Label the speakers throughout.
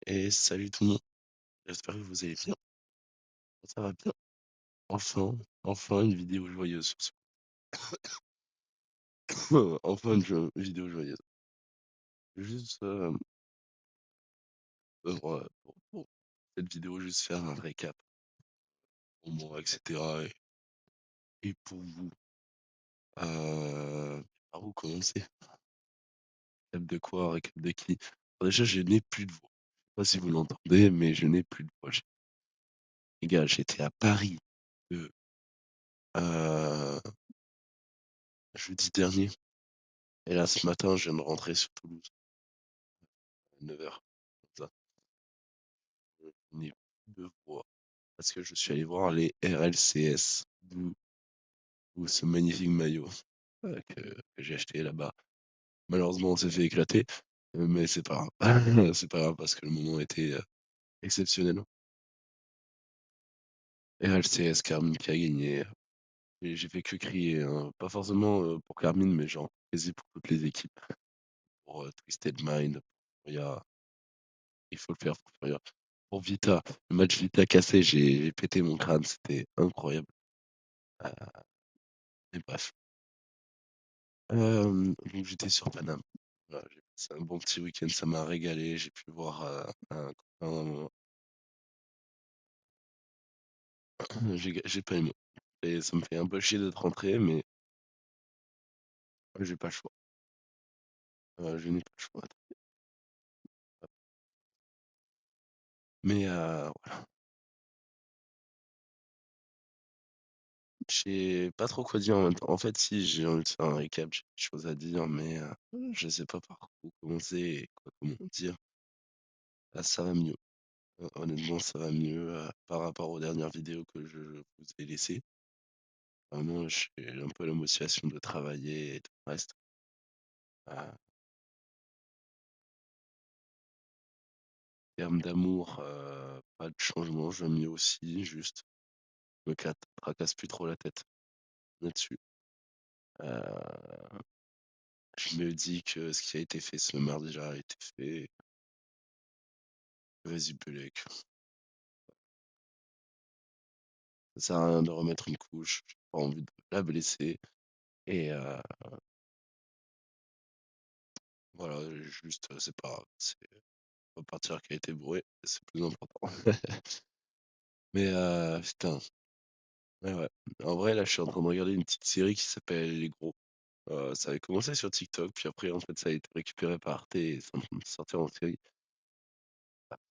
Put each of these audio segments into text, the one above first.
Speaker 1: Et salut tout le monde, j'espère que vous allez bien. Ça va bien. Enfin, enfin une vidéo joyeuse sur ce. Enfin vidéo joyeuse. Juste pour cette vidéo, juste faire un récap pour moi, etc. Et pour vous. Par où commencer? Récap de quoi? Récap de qui? Bon, déjà, je n'ai plus de voix. Je sais pas si vous l'entendez, mais je n'ai plus de voix. Les gars, j'étais à Paris le euh, jeudi dernier. Et là, ce matin, je viens de rentrer sur Toulouse à 9h. Je n'ai plus de voix parce que je suis allé voir les RLCS, d'où ce magnifique maillot que j'ai acheté là-bas. Malheureusement, on s'est fait éclater, mais c'est pas grave. C'est pas grave parce que le moment était exceptionnel. RLCS, Carmine qui a gagné. Et j'ai fait que crier, hein. Pas forcément pour Carmine, mais genre quasi pour toutes les équipes. Pour Twisted Mind, pour Furia. Il faut le faire pour Furia. Pour Vita, le match Vita cassé, j'ai pété mon crâne, c'était incroyable. Euh, et bref. Donc j'étais sur Paname. Voilà, j'ai passé un bon petit week-end, ça m'a régalé. J'ai pu voir un copain. J'ai pas aimé. Et ça me fait un peu chier d'être rentré, mais j'ai pas le choix. Je n'ai pas le choix. Mais voilà. Je sais pas trop quoi dire en même temps. En fait, si j'ai envie de faire un récap, j'ai des choses à dire, mais je sais pas par où commencer et quoi comment dire. Là, ça va mieux. Honnêtement, ça va mieux par rapport aux dernières vidéos que je vous ai laissées. Vraiment, j'ai un peu la motivation de travailler et tout le reste. En termes d'amour, pas de changement, je mieux aussi, juste me tracasse plus trop la tête là-dessus. Euh, je me dis que ce qui a été fait ce mardi déjà a été fait. Vas-y, Belek. Ça sert à rien de remettre une couche, j'ai pas envie de la blesser. Et voilà, juste, c'est pas grave. C'est repartir qui a été bourré, c'est plus important. Mais putain, ouais, ouais. En vrai, là, je suis en train de regarder une petite série qui s'appelle Les Gros. Ça avait commencé sur TikTok, puis après, en fait, ça a été récupéré par Arte et c'est en train de sortir en série.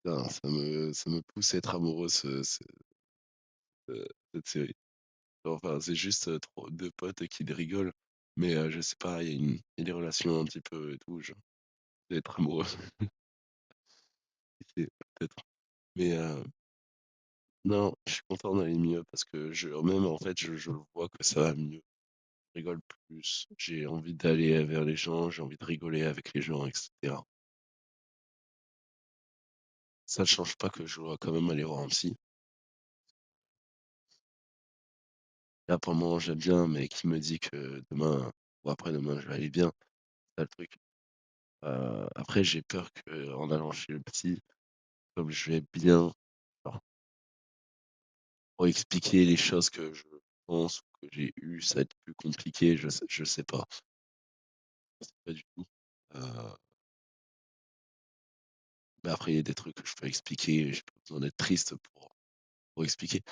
Speaker 1: Putain, ça me pousse à être amoureux, cette série. Enfin, c'est juste deux potes qui rigolent, mais je sais pas, il y a des relations un petit peu et tout, genre, d'être amoureux, c'est peut-être. Mais non, je suis content d'aller mieux parce que même en fait, je le vois que ça va mieux. Je rigole plus, j'ai envie d'aller vers les gens, j'ai envie de rigoler avec les gens, etc. Ça ne change pas que je dois quand même aller voir un psy. Là, pour le moment, j'aime bien, mais qui me dit que demain ou après-demain, je vais aller bien, c'est ça le truc. Après, j'ai peur qu'en allant chez le psy, comme je vais bien, alors, pour expliquer les choses que je pense ou que j'ai eues, ça va être plus compliqué, je sais pas. Je sais pas du tout. Euh, mais après, il y a des trucs que je peux expliquer, j'ai pas besoin d'être triste pour expliquer.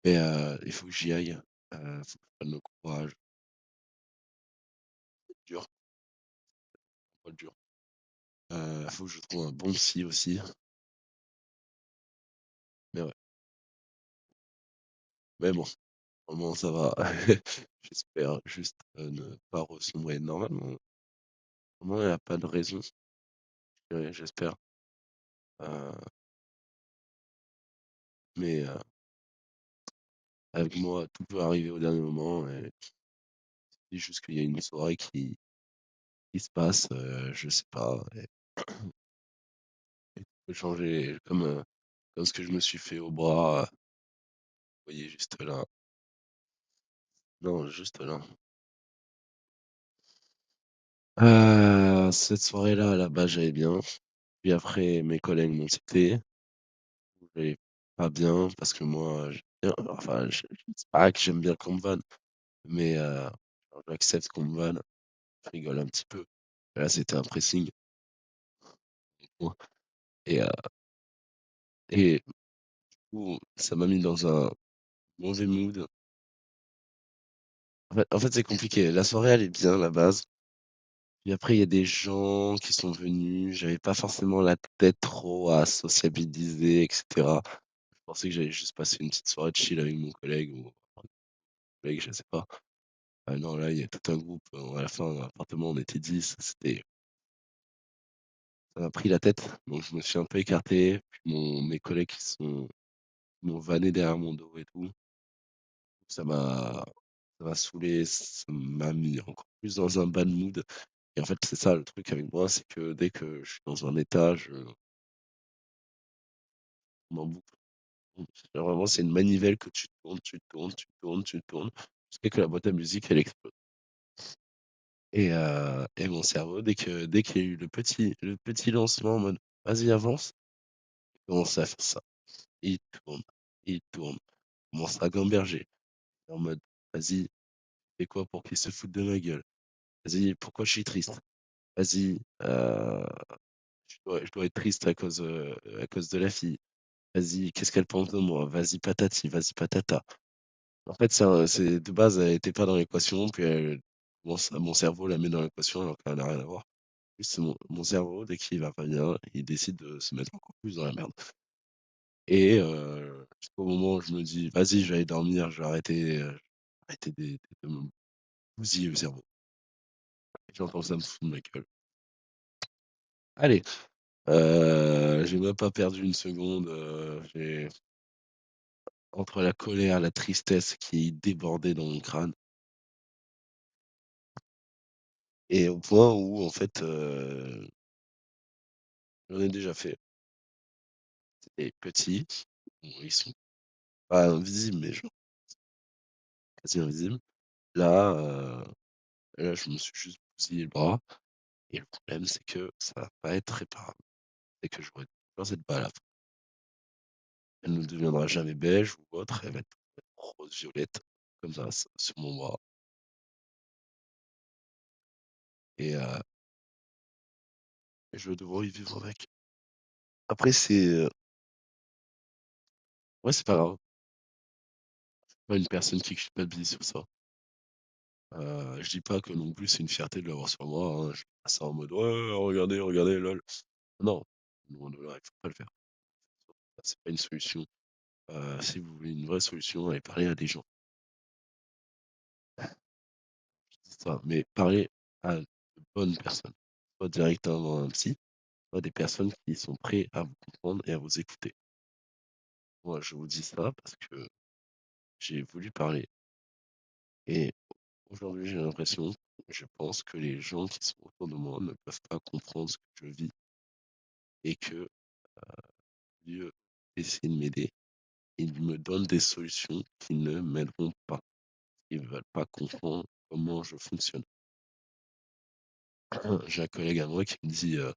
Speaker 1: Mais il faut que j'y aille. Faut que je prenne le courage. C'est dur, pas dur. Faut que je trouve un bon psy aussi. Mais ouais. Mais bon, au moins ça va. J'espère juste ne pas ressombrer normalement. Au moins, il n'y a pas de raison. J'espère. Euh, mais avec moi, tout peut arriver au dernier moment. Et c'est juste qu'il y a une soirée qui se passe, je sais pas. Et tout peut changer comme ce que je me suis fait au bras. Vous voyez, juste là. Non, juste là. Cette soirée-là, là-bas, j'allais bien. Puis après, mes collègues m'ont cité, j'allais pas bien parce que moi, enfin, c'est pas que j'aime bien qu'on me vanne, mais j'accepte qu'on me vanne, je rigole un petit peu. Là, c'était un pressing. Bon, Et, euh, et du coup, ça m'a mis dans un mauvais mood. En fait, c'est compliqué. La soirée, elle est bien à la base. Puis après, il y a des gens qui sont venus. J'avais pas forcément la tête trop à sociabiliser, etc. Je pensais que j'allais juste passer une petite soirée de chill avec mon collègue ou un collègue, je sais pas. Ah non, là, il y a tout un groupe. À la fin, dans l'appartement, on était 10. Ça m'a pris la tête. Donc, je me suis un peu écarté. Puis mes collègues qui m'ont vanné derrière mon dos et tout. Ça m'a, ça m'a saoulé. Ça m'a mis encore plus dans un bad mood. Et en fait, c'est ça le truc avec moi, c'est que dès que je suis dans un état, je m'en boucle. Vraiment, c'est une manivelle que tu tournes, tu tournes, tu tournes, tu tournes, jusqu'à que la boîte à musique, elle explose. Et mon cerveau, dès qu'il y a eu le petit lancement en mode vas-y, avance, il commence à faire ça. Il tourne, il tourne, il commence à gamberger. En mode vas-y, fais quoi pour qu'il se foute de ma gueule? Vas-y, pourquoi je suis triste? Vas-y, je dois être triste à cause de la fille. Vas-y, qu'est-ce qu'elle pense de moi? Vas-y, patati, vas-y, patata. En fait, de base, elle était pas dans l'équation, puis mon cerveau la met dans l'équation alors qu'elle n'a rien à voir. Juste mon cerveau, dès qu'il va pas bien, il décide de se mettre encore plus dans la merde. Et jusqu'au moment où je me dis, vas-y, je vais aller dormir, je vais arrêter de me bousiller le cerveau. Et j'entends ça me fout de ma gueule. Allez, j'ai même pas perdu une seconde. Entre la colère, la tristesse qui débordait dans mon crâne, et au point où, en fait, j'en ai déjà fait. Et petits, bon, ils sont pas invisibles, mais genre quasi invisibles. Là, là, je me suis juste bousillé le bras. Et le problème, c'est que ça va pas être réparable. C'est que j'aurai toujours cette balle à la fin. Elle ne deviendra jamais beige ou autre. Elle va être rose-violette, comme ça, sur mon bras. Et, et je vais devoir y vivre avec. Après, ouais, c'est pas grave. Pas une personne qui culpabilise sur ça. Je dis pas que non plus c'est une fierté de l'avoir sur moi, hein. Je fais pas ça en mode ouais, regardez, regardez, lol. Non, non, non, il faut pas le faire. C'est pas une solution. Si vous voulez une vraie solution, allez parler à des gens. Je dis ça, mais parlez à de bonnes personnes. Pas directement à un psy, pas des personnes qui sont prêtes à vous comprendre et à vous écouter. Moi, je vous dis ça parce que j'ai voulu parler. Et aujourd'hui, j'ai l'impression, je pense que les gens qui sont autour de moi ne peuvent pas comprendre ce que je vis et que Dieu essaie de m'aider. Ils me donnent des solutions qui ne m'aideront pas. Ils ne veulent pas comprendre comment je fonctionne. J'ai un collègue à moi qui me dit de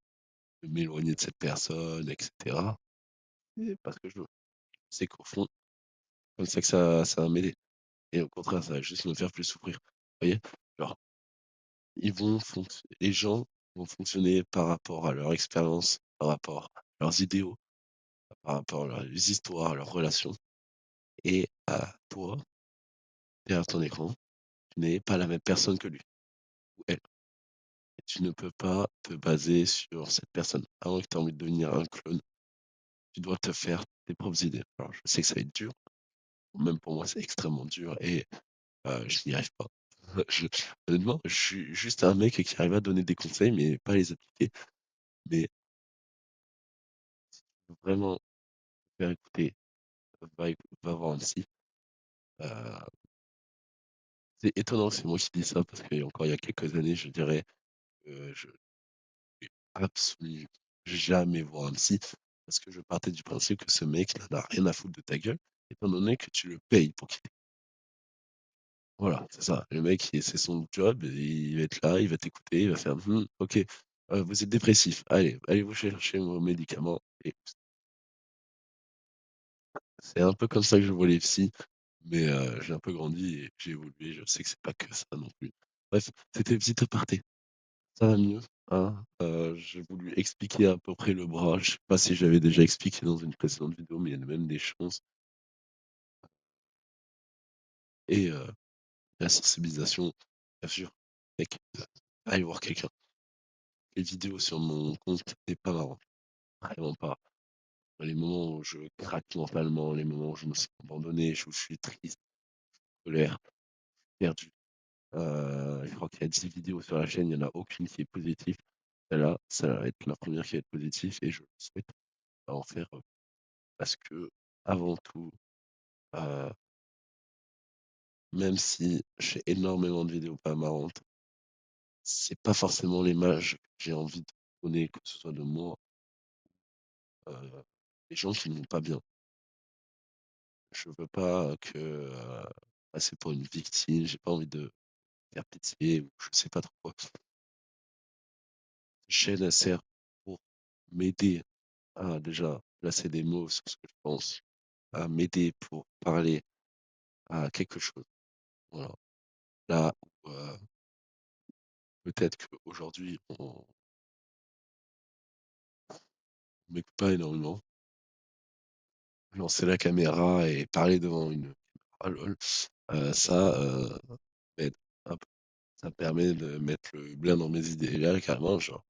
Speaker 1: m'éloigner de cette personne, etc. Et parce que je sais qu'au fond, comme ça que ça va m'aider. Et au contraire, ça va juste me faire plus souffrir. Vous voyez? Genre, les gens vont fonctionner par rapport à leur expérience, par rapport à leurs idéaux, par rapport à leurs histoires, à leurs relations. Et à toi, derrière ton écran, tu n'es pas la même personne que lui ou elle. Et tu ne peux pas te baser sur cette personne. À moins que tu aies envie de devenir un clone, tu dois te faire tes propres idées. Alors, je sais que ça va être dur, même pour moi, c'est extrêmement dur et je n'y arrive pas. Je, honnêtement, je suis juste un mec qui arrive à donner des conseils, mais pas à les appliquer. Mais vraiment, faire écouter, va voir un psy. Euh, c'est étonnant que c'est moi qui dis ça parce qu'encore il y a quelques années, je dirais que je absolument jamais voir un psy parce que je partais du principe que ce mec il en a rien à foutre de ta gueule, étant donné que tu le payes pour qu'il voilà, c'est ça. Le mec, c'est son job, et il va être là, il va t'écouter, il va faire OK. Vous êtes dépressif, allez, allez vous chercher vos médicaments et c'est un peu comme ça que je vois les psys, mais j'ai un peu grandi et j'ai évolué, je sais que c'est pas que ça non plus. Bref, c'était une petite aparté. Ça va mieux, hein? J'ai voulu expliquer à peu près le bras. Je sais pas si j'avais déjà expliqué dans une précédente vidéo, mais il y a même des chances. Et la sensibilisation, bien sûr, mec, allez voir quelqu'un. Les vidéos sur mon compte, c'est pas marrant, vraiment pas. Les moments où je craque mentalement, les moments où je me sens abandonné, où je suis triste, colère, perdu. Je crois qu'il y a 10 vidéos sur la chaîne, il y en a aucune qui est positive. Celle-là, ça va être la première qui va être positive et je souhaite en faire, parce que avant tout, heu, même si j'ai énormément de vidéos pas marrantes, c'est pas forcément l'image que j'ai envie de donner, que ce soit de moi, des gens qui ne vont pas bien. Je veux pas que, passer pour une victime, j'ai pas envie de faire pitié ou je sais pas trop quoi. Cette chaîne, elle sert pour m'aider à déjà placer des mots sur ce que je pense, à m'aider pour parler à quelque chose. Voilà. Là où, peut-être qu'aujourd'hui on m'écoute pas énormément. Lancer la caméra et parler devant une ah lol, ça, m'aide un peu. Ça me permet de mettre le bien dans mes idées. Et là, carrément, genre,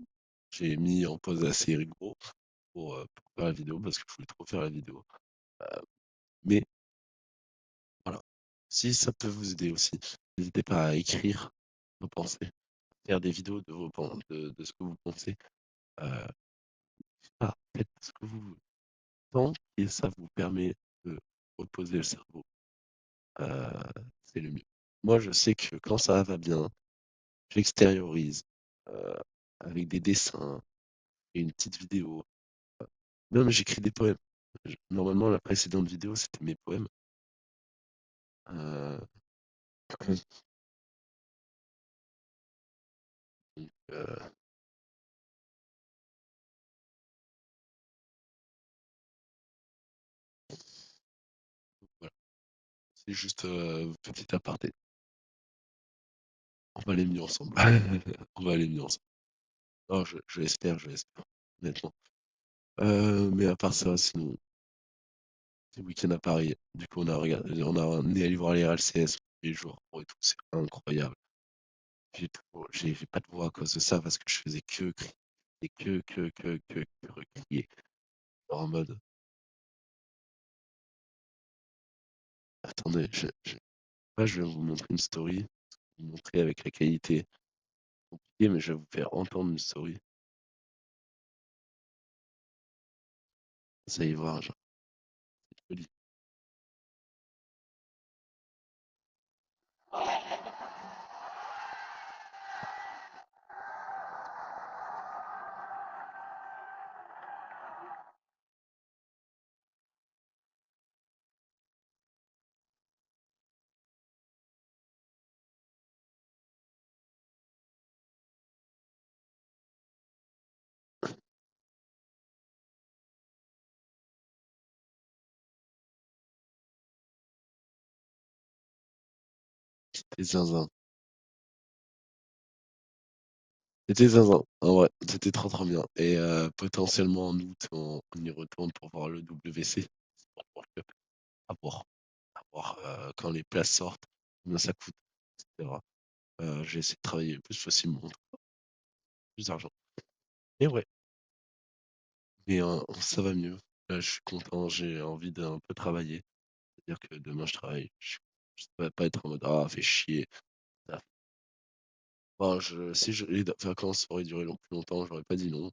Speaker 1: j'ai mis en pause la série gros pour faire la vidéo parce que je voulais trop faire la vidéo. Mais voilà, si ça peut vous aider aussi, n'hésitez pas à écrire vos pensées, faire des vidéos de vos pen de ce que vous pensez. Faites ce que vous voulez tant que ça vous permet de reposer le cerveau, c'est le mieux. Moi, je sais que quand ça va bien, j'extériorise, heu, avec des dessins et une petite vidéo. Même j'écris des poèmes. Normalement, la précédente vidéo, c'était mes poèmes. Heu, donc voilà, c'est juste, petit aparté. On va aller mieux ensemble. On va aller mieux ensemble. Non, je l'espère, honnêtement. Mais à part ça, sinon, c'est le week-end à Paris. Du coup, on est allé voir les RLCS tous les jours et tout, c'est incroyable. J'ai pas de voix à cause de ça parce que je faisais que crier et que recrier. Genre en mode, attendez, là, je vais vous montrer une story, vous montrer avec la qualité compliquée, mais je vais vous faire entendre une story. Vous allez voir, genre, c'est joli. C'était zinzin. C'était zinzin. En vrai, c'était trop trop bien. Et potentiellement en août, on y retourne pour voir le WC. Sport World Cup. À voir. À voir quand les places sortent, combien ça coûte, etc. J'ai essayé de travailler le plus possible, mon plus d'argent. Et ouais, mais ça va mieux. Là, je suis content, j'ai envie d'un peu travailler. C'est-à-dire que demain, je travaille. Je ne vais pas être en mode ah, fais chier. Ah, enfin, si les vacances auraient duré plus longtemps, j'aurais pas dit non,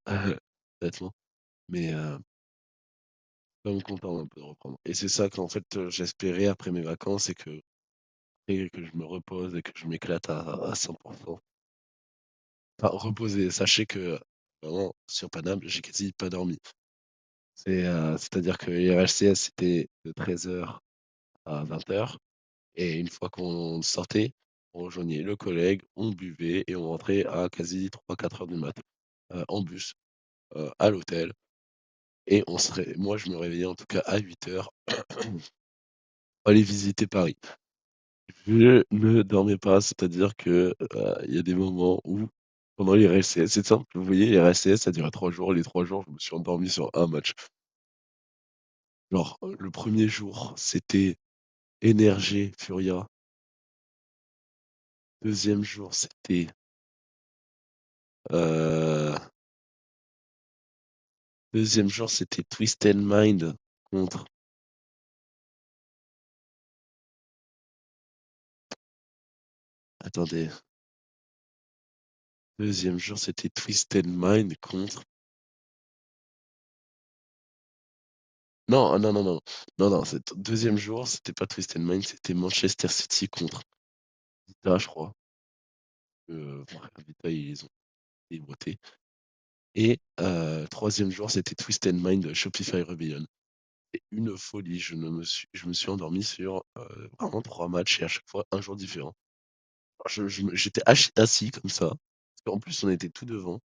Speaker 1: honnêtement. Mais quand même content un peu de reprendre. Et c'est ça qu'en fait, j'espérais après mes vacances et que je me repose et que je m'éclate à 100%. Enfin, reposer. Sachez que vraiment, sur Paname, j'ai quasi pas dormi. C'est-à-dire que les RLCS, c'était de 13h à 20h. Et une fois qu'on sortait, on rejoignait le collègue, on buvait et on rentrait à quasi 3-4 heures du mat. en bus, à l'hôtel et on serait moi je me réveillais en tout cas à 8 heures pour aller visiter Paris. Je ne dormais pas, c'est-à-dire que, il y a des moments où pendant les RLCS c'est simple, vous voyez les RLCS ça durait 3 jours, les 3 jours je me suis endormi sur un match. Genre, le premier jour c'était Énergie Furia, deuxième jour c'était, heu, 2 jour c'était Twisted Mind contre, attendez, deuxième jour c'était Twisted Mind contre, non, non, non, non, non, non, c'est 2 jour c'était pas Twisted Mind, c'était Manchester City contre Vita je crois, Vita ils ont déboîté et 3e jour c'était Twisted Mind Shopify Rebellion. C'est une folie, je me suis endormi sur, vraiment 3 matchs et à chaque fois un jour différent. J'étais assis comme ça, parce qu'en plus on était tout devant,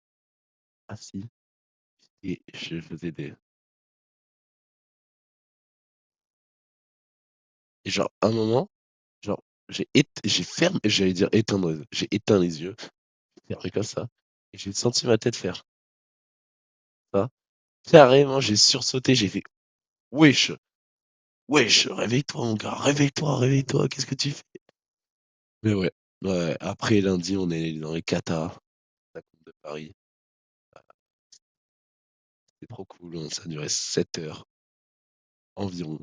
Speaker 1: assis et je faisais des et genre à un moment, genre j'ai fermé j'allais dire éteindre, j'ai éteint les yeux, fermé comme ça et j'ai senti ma tête faire ça. Carrément, j'ai sursauté, j'ai fait: «Wesh, wesh, réveille-toi mon gars, réveille-toi, réveille-toi, qu'est-ce que tu fais?» Mais ouais, ouais, après lundi, on est allé dans les Qatar, la coupe de Paris, c'était trop cool, hein, ça a duré 7 heures environ.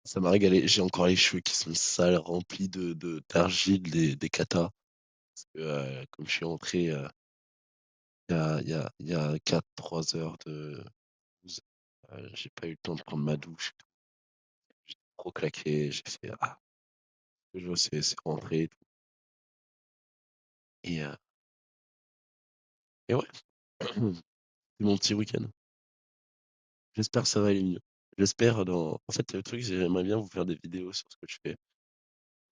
Speaker 1: Ça m'a régalé. J'ai encore les cheveux qui sont sales, remplis d'argile des katas. Parce que, comme je suis entré il y a 3 heures de douze, j'ai pas eu le temps de prendre ma douche. J'ai trop claqué. J'ai fait ah, je vois, c'est rentré et tout. Et, et ouais, c'est mon petit week-end. J'espère que ça va aller mieux. J'espère dans. En fait, le truc, c'est que j'aimerais bien vous faire des vidéos sur ce que je fais.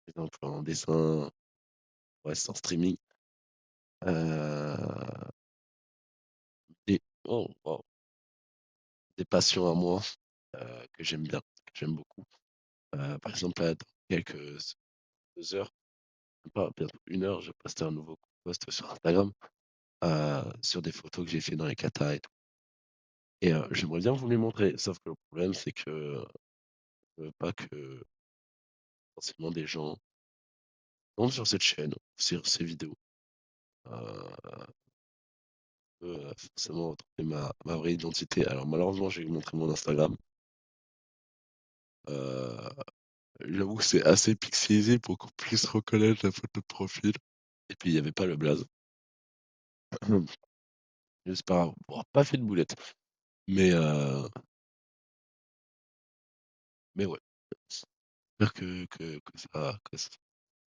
Speaker 1: Par exemple, en dessin, ouais, c'est en streaming. Euh, et oh, wow, des passions à moi que j'aime bien, que j'aime beaucoup. Par exemple, là, dans quelques 2 heures, même pas, bientôt 1 heure, je poste un nouveau post sur Instagram sur des photos que j'ai fait dans les katas et tout. Et j'aimerais bien vous les montrer, sauf que le problème, c'est que je veux pas que forcément des gens tombent sur cette chaîne, sur ces vidéos, forcément retrouver ma vraie identité. Alors malheureusement, j'ai montré mon Instagram. Euh, J'avoue que c'est assez pixelisé pour qu'on puisse reconnaître la photo de profil. Et puis il n'y avait pas le blaze. J'espère avoir pas fait de boulette. Mais, mais ouais. J'espère que de toute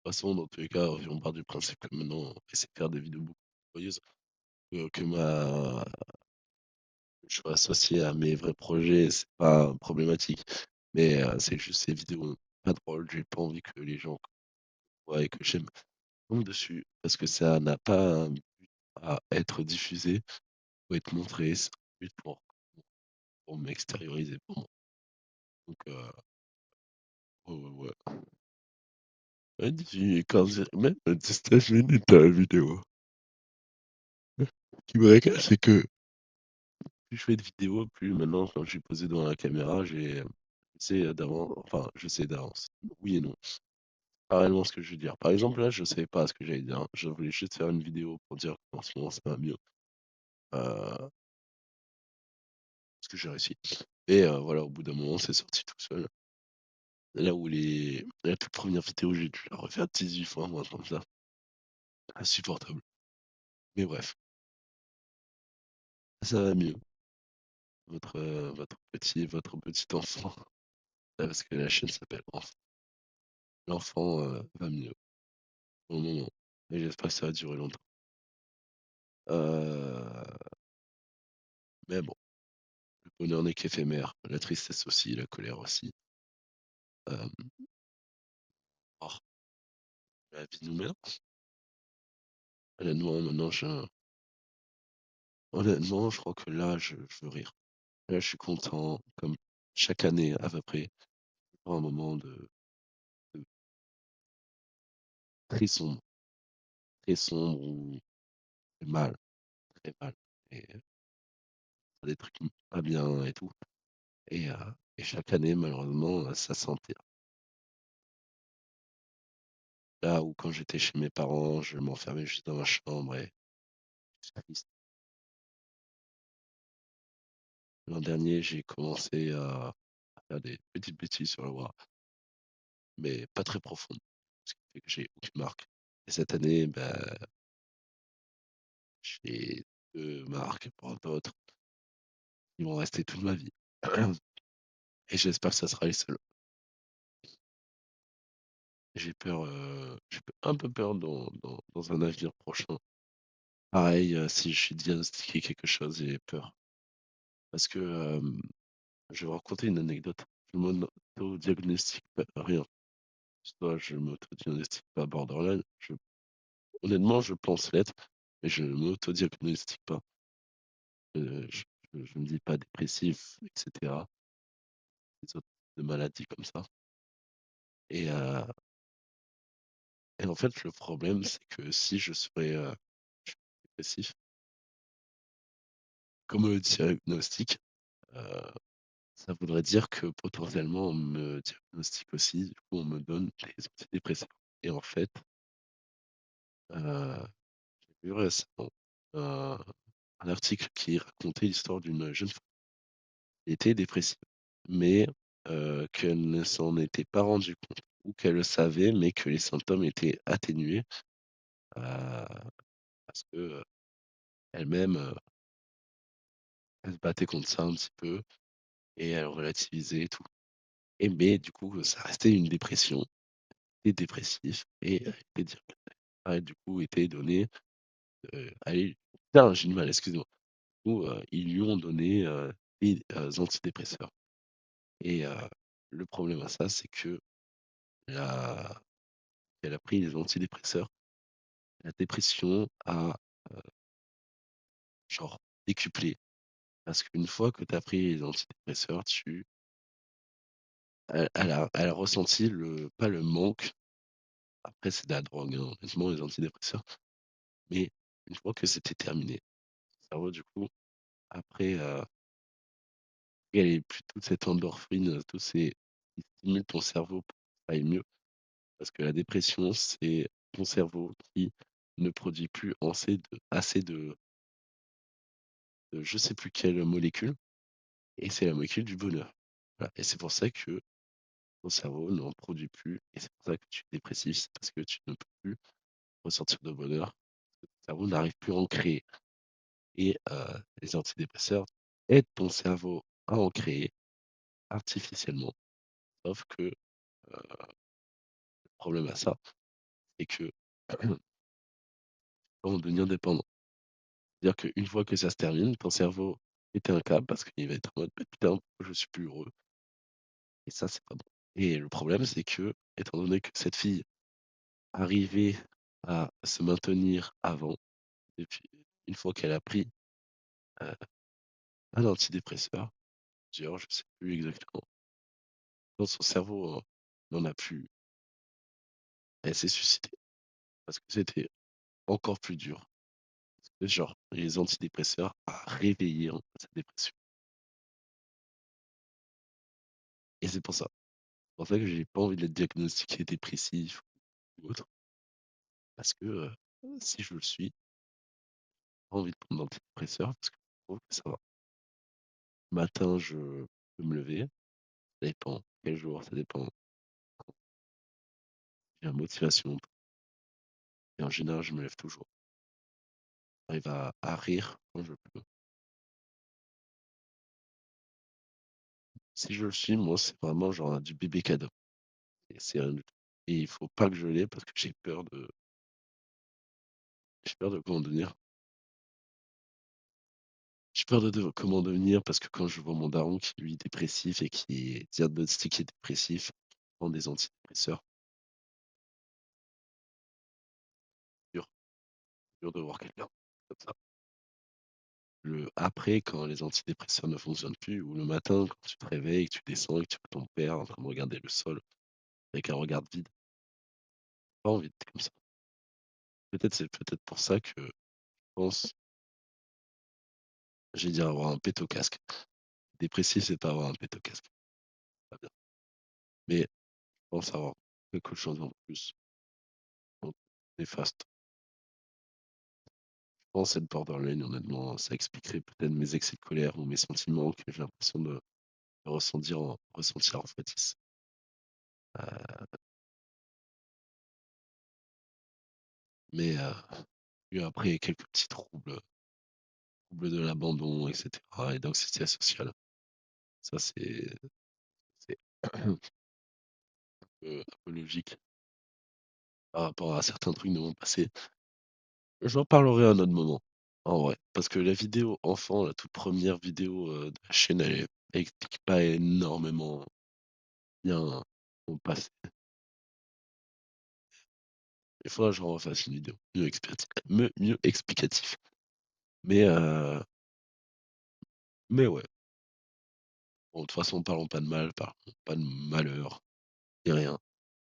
Speaker 1: façon, dans tous les cas, on part du principe que maintenant, on essaie de faire des vidéos beaucoup plus joyeuses. Que je sois associé à mes vrais projets, c'est pas problématique. Mais c'est juste ces vidéos pas drôles. J'ai pas envie que les gens voient et que j'aime tombent dessus. Parce que ça n'a pas un but à être diffusé ou être montré. C'est un but pour m'extérioriser pour moi. Donc, ouais, ouais, ouais. Ouais, quand même aux États-Unis, t'as la vidéo. Ce qui me régale, c'est que plus je fais de vidéos, plus maintenant, quand je suis posé devant la caméra, je sais d'avance, enfin, je sais d'avance. Oui et non. Pas réellement ce que je veux dire. Par exemple, là, je savais pas ce que j'allais dire. Je voulais juste faire une vidéo pour dire qu'en ce moment, ça va mieux. Euh, Parce que j'ai réussi. Et voilà, au bout d'un moment, c'est sorti tout seul. Là où la toute première vidéo, j'ai dû la refaire 18 fois, moi, comme ça. Insupportable. Mais bref, ça va mieux. Votre petit enfant, parce que la chaîne s'appelle L'enfant va mieux pour le moment. Et j'espère que ça va durer longtemps. Euh, mais bon, le bonheur n'est qu'éphémère. La tristesse aussi, la colère aussi. Euh, oh, la vie nous mène. Honnêtement, maintenant, honnêtement, je crois que là, je veux rire. Là, je suis content, comme chaque année à peu près, pour un moment de très sombre, très sombre où c'est mal, très mal. Et des trucs pas bien et tout. Et, euh, et chaque année, malheureusement, ça s'empire. Là où quand j'étais chez mes parents, je m'enfermais juste dans ma chambre et j'étais triste. L'an dernier, j'ai commencé à faire des petites bêtises sur le voie, mais pas très profondes, ce qui fait que j'ai aucune marque. Et cette année, ben, j'ai deux marques pour d'autres qui vont rester toute ma vie. Et j'espère que ça sera les seuls. J'ai un peu peur dans un avenir prochain. Pareil, si je suis diagnostiqué quelque chose, j'ai peur. Parce que je vais vous raconter une anecdote. Je m'auto-diagnostique pas rien. Soit je m'auto-diagnostique pas borderline. Honnêtement, je pense l'être, mais je ne m'auto-diagnostique pas. Je, je me dis pas dépressif, etc. Des autres de maladies comme ça. Et, euh, et en fait, le problème, c'est que si je suis dépressif, comme le diagnostic, euh, ça voudrait dire que potentiellement on me diagnostique aussi, du coup on me donne des antidépresseurs. Et en fait, euh, j'ai vu récemment un, un article qui racontait l'histoire d'une jeune femme qui était dépressive, mais qu'elle ne s'en était pas rendue compte, ou qu'elle le savait, mais que les symptômes étaient atténués euh, parce que elle-même, elle se battait contre ça un petit peu et elle relativisait et tout. Et mais du coup, ça restait une dépression, et dépressif et les dire a du coup été donné, allez, putain, j'ai du mal, excuse-moi. Du coup, ils lui ont donné des antidépresseurs. Et le problème à ça, c'est que la... elle a pris les antidépresseurs, la dépression a genre décuplé. Parce qu'une fois que tu as pris les antidépresseurs, elle a ressenti pas le manque. Après, c'est de la drogue, hein, honnêtement, les antidépresseurs. Mais une fois que c'était terminé, le cerveau, du coup, après, elle est plus toute cette endorphine, tous ces qui stimulent ton cerveau pour que ça aille mieux. Parce que la dépression, c'est ton cerveau qui ne produit plus assez de je sais plus quelle molécule, et c'est la molécule du bonheur. Voilà. Et c'est pour ça que ton cerveau n'en produit plus, et c'est pour ça que tu es dépressif, c'est parce que tu ne peux plus ressentir de bonheur, parce que ton cerveau n'arrive plus à en créer. Et les antidépresseurs aident ton cerveau à en créer artificiellement. Sauf que le problème à ça, c'est que vont devenir dépendant. C'est-à-dire qu'une fois que ça se termine, ton cerveau pète un câble parce qu'il va être en mode putain, je suis plus heureux. Et ça, c'est pas bon. Et le problème, c'est que, étant donné que cette fille arrivait à se maintenir avant, et puis une fois qu'elle a pris euh, un antidépresseur, genre, je sais plus exactement, quand son cerveau n'en a plus, elle s'est suicidée parce que c'était encore plus dur. Genre, les antidépresseurs a réveillé sa dépression. Et c'est pour ça que j'ai pas envie d'être diagnostiqué dépressif ou autre, parce que si je le suis, j'ai pas envie de prendre d'antidépresseurs parce que je trouve que ça va. Le matin, je peux me lever, ça dépend quel jour, ça dépend quand j'ai la motivation. Et en général, je me lève toujours. J'arrive à rire quand je peux. Si je le suis, moi, c'est vraiment genre du bébé cadeau. Et c'est rien du tout. Et il faut pas que je l'ai parce que j'ai peur de comment devenir. J'ai peur comment devenir parce que quand je vois mon daron qui lui est dépressif et qui est diagnostiqué dépressif, qui prend des antidépresseurs, dur. dur de voir quelqu'un comme ça. Le après, quand les antidépresseurs ne fonctionnent plus ou le matin quand tu te réveilles, que tu descends et que tu vois ton père en train de regarder le sol avec un regard vide, pas envie d'être comme ça. Peut-être c'est peut-être pour ça que je pense, j'ai dit avoir un pet au casque. Dépressif, c'est pas avoir un pet au casque, pas bien. Mais je pense avoir quelque chose en plus, donc néfaste. Je pense être borderline, honnêtement, ça expliquerait peut-être mes excès de colère ou mes sentiments que j'ai l'impression de ressentir en fait. Mais et après quelques petits troubles de l'abandon, etc. et d'anxiété sociale. Ça, c'est un peu logique par rapport à certains trucs de mon passé. J'en parlerai à un autre moment, en vrai. Parce que la vidéo enfant, la toute première vidéo de la chaîne, elle explique pas énormément bien mon passé. Il faudra que je refasse une vidéo mieux explicatif. Mais, mais ouais. Bon, de toute façon, parlons pas de mal, parlons pas de malheur, ni rien.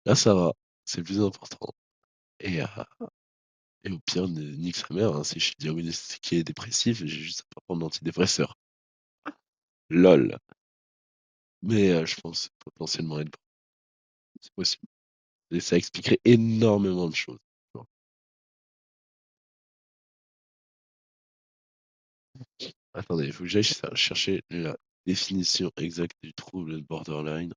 Speaker 1: Là, ça va, c'est le plus important. Et, et au pire, nique sa mère, hein, si je suis diagnostiqué dépressif, j'ai juste à pas prendre d'antidépresseur. LOL. Mais je pense potentiellement être bon. C'est possible. Et ça expliquerait énormément de choses. Genre. Attendez, il faut que j'aille chercher la définition exacte du trouble de borderline.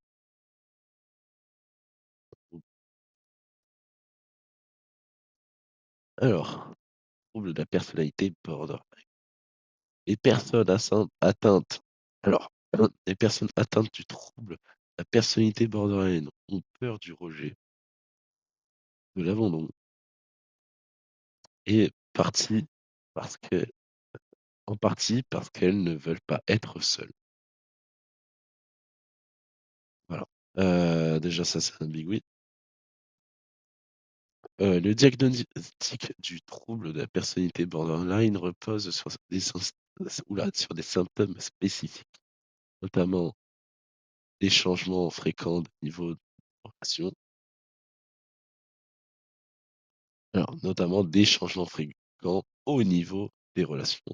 Speaker 1: Alors, trouble de la personnalité borderline. Les personnes atteintes. Alors, les personnes atteintes du trouble de la personnalité borderline ont peur du rejet, de l'abandon, et parce que, en partie parce qu'elles ne veulent pas être seules. Voilà. Déjà, ça, c'est un big oui. Le diagnostic du trouble de la personnalité borderline repose sur des symptômes spécifiques, notamment des changements fréquents de niveau de relation, alors notamment des changements fréquents au niveau des relations,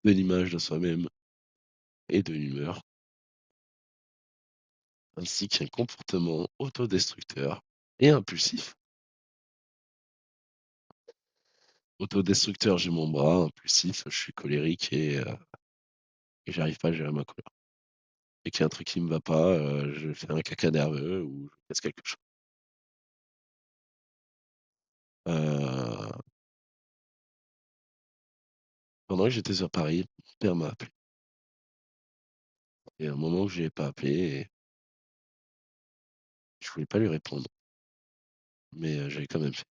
Speaker 1: de l'image de soi-même et de l'humeur, ainsi qu'un comportement autodestructeur et impulsif. Autodestructeur, j'ai mon bras, impulsif, je suis colérique et j'arrive pas à gérer ma colère. Et qu'il y a un truc qui me va pas, je fais un caca nerveux ou je casse quelque chose. Heu, Pendant que j'étais sur Paris, mon père m'a appelé et à un moment où je l'ai pas appelé et je voulais pas lui répondre, mais je l'ai quand même fait.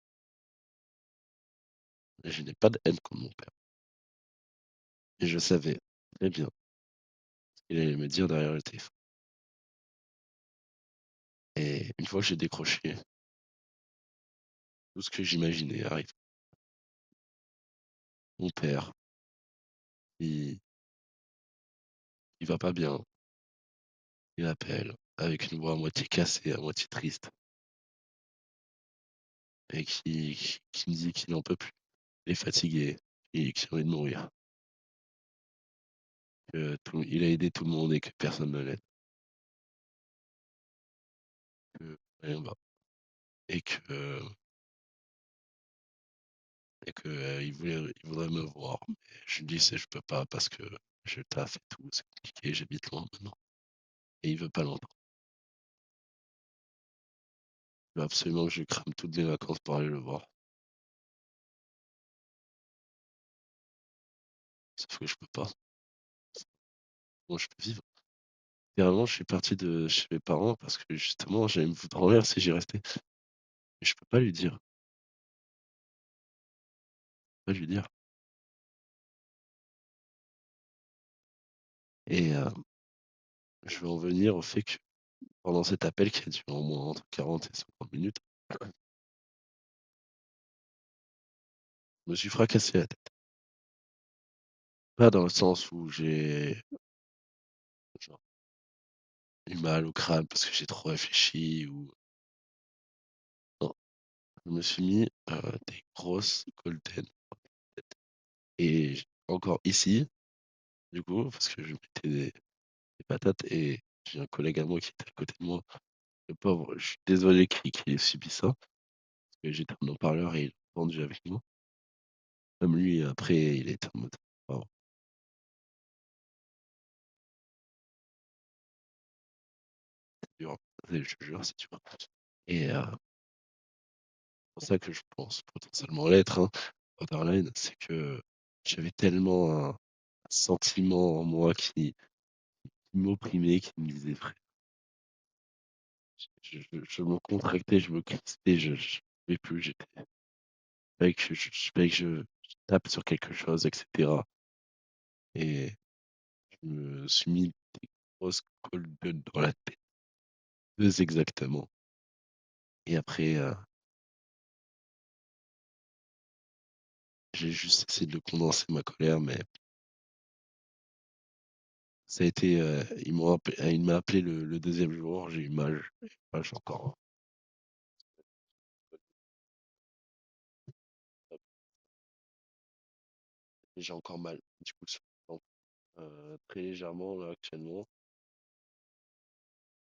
Speaker 1: Et je n'ai pas de haine contre mon père et je savais très bien ce qu'il allait me dire derrière le téléphone et une fois que j'ai décroché, tout ce que j'imaginais arrive. Mon père, il il va pas bien, il appelle avec une voix à moitié cassée, à moitié triste et qui me dit qu'il en peut plus. Il est fatigué et qu'il a envie de mourir. Il a aidé tout le monde et que personne ne l'aide, que rien va. Et que, il voudrait me voir. Mais je lui dis, je peux pas parce que je taffe et tout, c'est compliqué, j'habite loin maintenant. Et il veut pas l'entendre. Il veut absolument que je crame toutes mes vacances pour aller le voir. Sauf que je peux pas. Moi, je peux vivre. Littéralement, je suis parti de chez mes parents parce que justement, j'allais me foutre en l'air si j'y restais. Mais je peux pas lui dire. Pas lui dire. Et je vais en venir au fait que pendant cet appel qui a duré au moins entre 40 et 50 minutes, Je me suis fracassé la tête. Pas dans le sens où j'ai genre eu mal au crâne parce que j'ai trop réfléchi ou non, je me suis mis, des grosses golden et encore ici, du coup, parce que je mettais des patates et j'ai un collègue à moi qui était à côté de moi. Le pauvre, je suis désolé qu'il ait subi ça, parce que j'étais en haut-parleur et il a entendu avec moi. Même lui, après, il était en mode: «Waouh, c'est dur». Je te jure, c'est dur et pour ça que je pense potentiellement l'être, hein, borderline, c'est que j'avais tellement un sentiment en moi qui m'opprimait, qui me disait: «Frère», je me contractais, je me crispais, je pouvais plus, fallait que je tape sur quelque chose et cetera et je me suis mis des grosses colonnes dans la tête, 2 exactement et après, j'ai juste essayé de condenser ma colère mais ça a été, il m'a appelé le 2e jour, j'ai eu mal, j'ai encore j'ai encore mal du coup sur le ventre, très légèrement là actuellement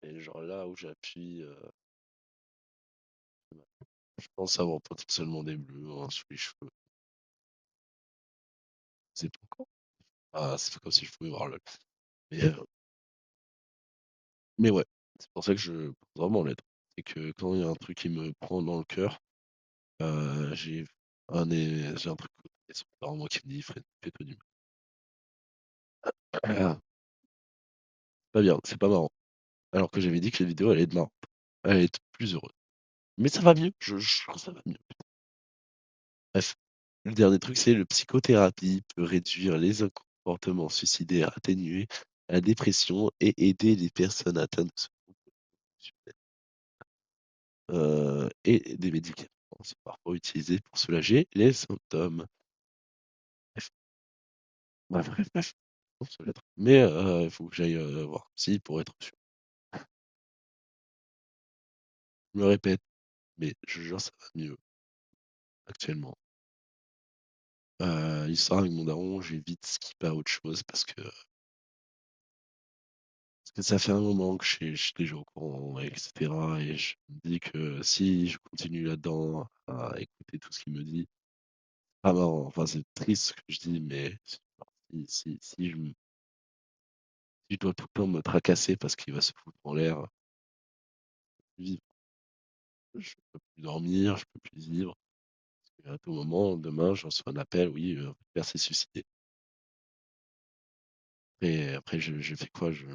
Speaker 1: et genre là où j'appuie, je pense avoir potentiellement des bleus, hein, sous les cheveux. C'est pas encore c'est pas comme si je pouvais voir le mais, mais ouais, c'est pour ça que je pense vraiment l'aide. C'est que quand il y a un truc qui me prend dans le cœur, j'ai j'ai un truc en moi qui me dit: «Fred, fais-toi du mal». Pas bien, c'est pas marrant. Alors que j'avais dit que la vidéo allait être marrante, elle allait être plus heureuse. Mais ça va mieux, je trouve ça va mieux. Bref, le dernier truc, c'est le psychothérapie peut réduire les comportements suicidaires, atténuer la dépression et aider les personnes atteintes de ce trouble et des médicaments sont parfois utilisés pour soulager les symptômes. Bref, bref. Bon, ça va être mais il faut que j'aille, voir un psy pour être sûr. Je me répète, mais je jure ça va mieux actuellement. L'histoire avec mon daron, j'ai vite skippé à autre chose parce que ça fait un moment que je suis déjà au courant et cetera et je me dis que si je continue là-dedans à écouter tout ce qu'il me dit, pas marrant, enfin c'est triste ce que je dis, mais si si je dois tout le temps me tracasser parce qu'il va se foutre en l'air, vivre, je peux plus dormir, je peux plus vivre. Et à tout moment, demain, je reçois un appel, oui, votre père s'est suicidé. Et après j'ai fait quoi? Je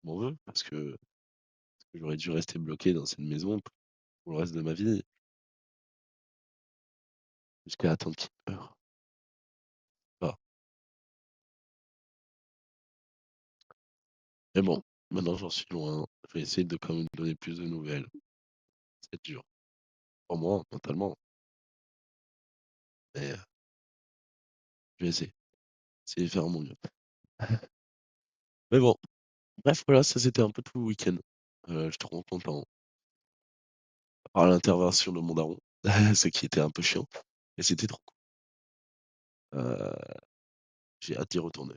Speaker 1: m'en veux parce que j'aurais dû rester bloqué dans cette maison pour le reste de ma vie, jusqu'à attendre qu'il meure. Bah, mais bon, maintenant j'en suis loin. Je vais essayer de quand même donner plus de nouvelles. C'est dur pour moi, mentalement, mais je vais essayer de faire mon mieux. Mais bon, bref, voilà, ça c'était un peu tout le week-end. J'étais trop content, à part l'intervention de mon daron, ce qui était un peu chiant, mais c'était trop cool. Heu, j'ai hâte d'y retourner.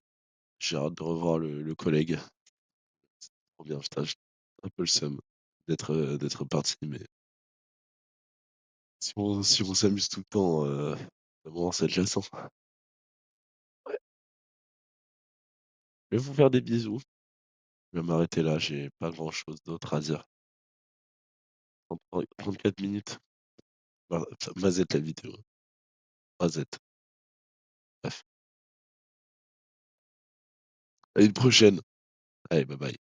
Speaker 1: J'ai hâte de revoir le collègue. C'est trop bien, putain, j'ai un peu le seum d'être parti, mais si on s'amuse tout le temps, à un moment c'est déjà ça. Ouais, je vais vous faire des bisous. Je vais m'arrêter là, j'ai pas grand-chose d'autre à dire. 34 minutes. Bah, Mazette la vidéo, Mazette. Bref, à une prochaine. Allez, bye bye.